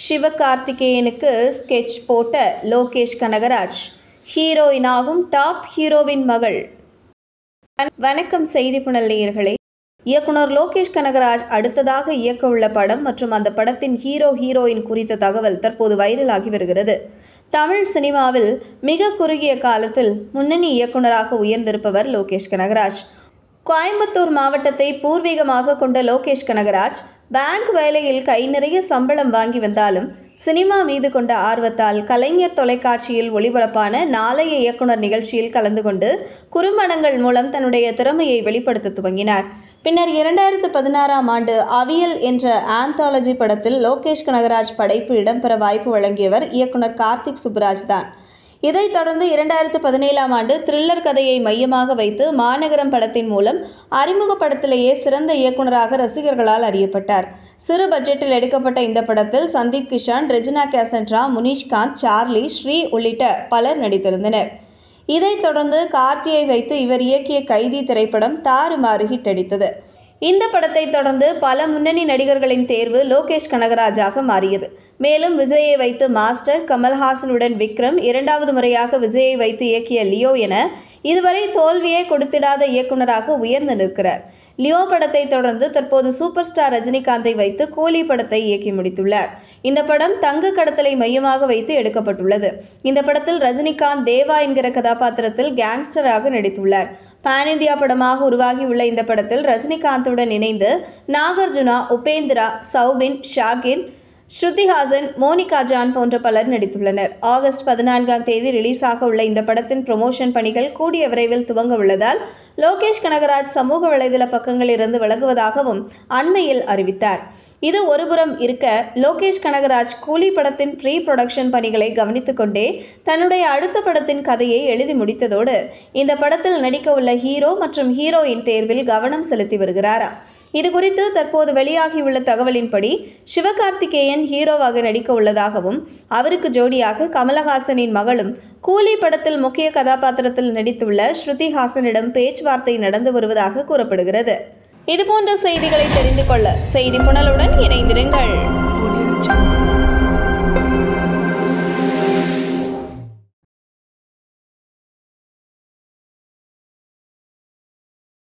சிவகார்த்திகேயனுக்கு sketch போட்ட Lokesh Kanagaraj. ஹீரோயினாகும் top ஹீரோவின் மகள். வணக்கம் செய்தி புனல் நேயர்களே. இயக்குனர் லோகேஷ் கனகராஜ் அடுத்ததாக இயக்க உள்ள படம் மற்றும் அந்த படத்தின் ஹீரோயின் குறித்த தகவல் தற்போது வைரலாகி வருகிறது. தமிழ் சினிமாவில் மிக குறுகிய காலத்தில் முன்னணி இயக்குனராக உயர்ந்திருப்பவர் லோகேஷ் கனகராஜ். கோயம்புத்தூர் மாவட்டத்தை பூர்வீகமாக கொண்ட லோகேஷ் கனகராஜ் பேங்க் வேலையில் கை நிறைய சம்பளம் வாங்கி வந்தாலும் சினிமா மீது கொண்ட ஆர்வத்தால் கலைஞர் தொலைக்காட்சியில் ஒளிபரப்பான நாளைய இயக்குனர் நிகழ்ச்சியில் கலந்து கொண்டு குறும்படங்கள் மூலம் தன்னுடைய திறமையை வெளிப்படுத்த துவங்கினார். பின்னர் 2016ஆம் ஆண்டு அவியல் என்ற ஆந்தாலஜி படத்தில் லோகேஷ் கனகராஜ் படைப்பு இடம்பெற வாய்ப்பு வழங்கியவர் இயக்குனர் கார்த்திக் சுப்புராஜ் தான். இதைத் தொடர்ந்து 2017ஆம் ஆண்டு த்ரில்லர் கதையை மையமாக வைத்து மாநகரம் படத்தின் மூலம் அறிமுக படத்திலேயே சிறந்த இயக்குனராக ரசிகர்களால் அறியப்பட்டார். சிறு பட்ஜெட்டில் எடுக்கப்பட்ட இந்த படத்தில் சந்தீப் கிஷான், ரெஜினா கேசன்ட்ரா, முனிஷ்காந்த், சார்லி, ஸ்ரீ உள்ளிட்ட பலர் நடித்திருந்தனர். இதைத் தொடர்ந்து கார்த்தியை வைத்து இவர் இயக்கிய கைதி திரைப்படம் தாறுமாறு ஹிட் அடித்தது. இந்த படத்தை தொடர்ந்து பல முன்னணி நடிகர்களின் தேர்வு லோகேஷ் கனகராஜாக மாறியது. மேலும் விஜயை வைத்து மாஸ்டர், கமல்ஹாசனுடன் விக்ரம், இரண்டாவது முறையாக விஜயை வைத்து இயக்கிய லியோ என இதுவரை தோல்வியே கொடுத்திடாத இயக்குனராக உயர்ந்து நிற்கிறார். லியோ படத்தை தொடர்ந்து தற்போது சூப்பர் ஸ்டார் ரஜினிகாந்தை வைத்து கூலி படத்தை இயக்கி முடித்துள்ளார். இந்த படம் தங்க கடத்தலை மையமாக வைத்து எடுக்கப்பட்டுள்ளது. இந்த படத்தில் ரஜினிகாந்த் தேவா என்கிற கதாபாத்திரத்தில் கேங்ஸ்டராக நடித்துள்ளார். பான் இந்தியா படமாக உருவாகியுள்ள இந்த படத்தில் ரஜினிகாந்துடன் இணைந்து நாகார்ஜுனா, உபேந்திரா, சௌபின், ஷாகிர், ஸ்ருதிஹாசன், மோனிகா ஜான் போன்ற பலர் நடித்துள்ளனர். ஆகஸ்ட் 14ஆம் தேதி ரிலீஸ் ஆக உள்ள இந்த படத்தின் ப்ரொமோஷன் பணிகள் கூடிய விரைவில் துவங்க உள்ளதால் லோகேஷ் கனகராஜ் சமூக வலைதள பக்கங்களில் இருந்து விலகுவதாகவும் அண்மையில் அறிவித்தார். இது ஒருபுறம் இருக்க, லோகேஷ் கனகராஜ் கூலி படத்தின் ப்ரீ புரொடக்ஷன் பணிகளை கவனித்துக் கொண்டே தன்னுடைய அடுத்த படத்தின் கதையை எழுதி முடித்ததோடு இந்த படத்தில் நடிக்க உள்ள ஹீரோ மற்றும் ஹீரோயின் தேர்வில் கவனம் செலுத்தி வருகிறாராம். இது குறித்து தற்போது வெளியாகியுள்ள தகவலின்படி சிவகார்த்திகேயன் ஹீரோவாக நடிக்க உள்ளதாகவும் அவருக்கு ஜோடியாக கமலஹாசனின் மகளும் கூலி படத்தில் முக்கிய கதாபாத்திரத்தில் நடித்துள்ள ஸ்ருதிஹாசனிடம் பேச்சுவார்த்தை நடந்து வருவதாக கூறப்படுகிறது. இதுபோன்ற செய்திகளை தெரிந்து கொள்ள செய்தி புனலுடன் இணைந்திருங்கள்.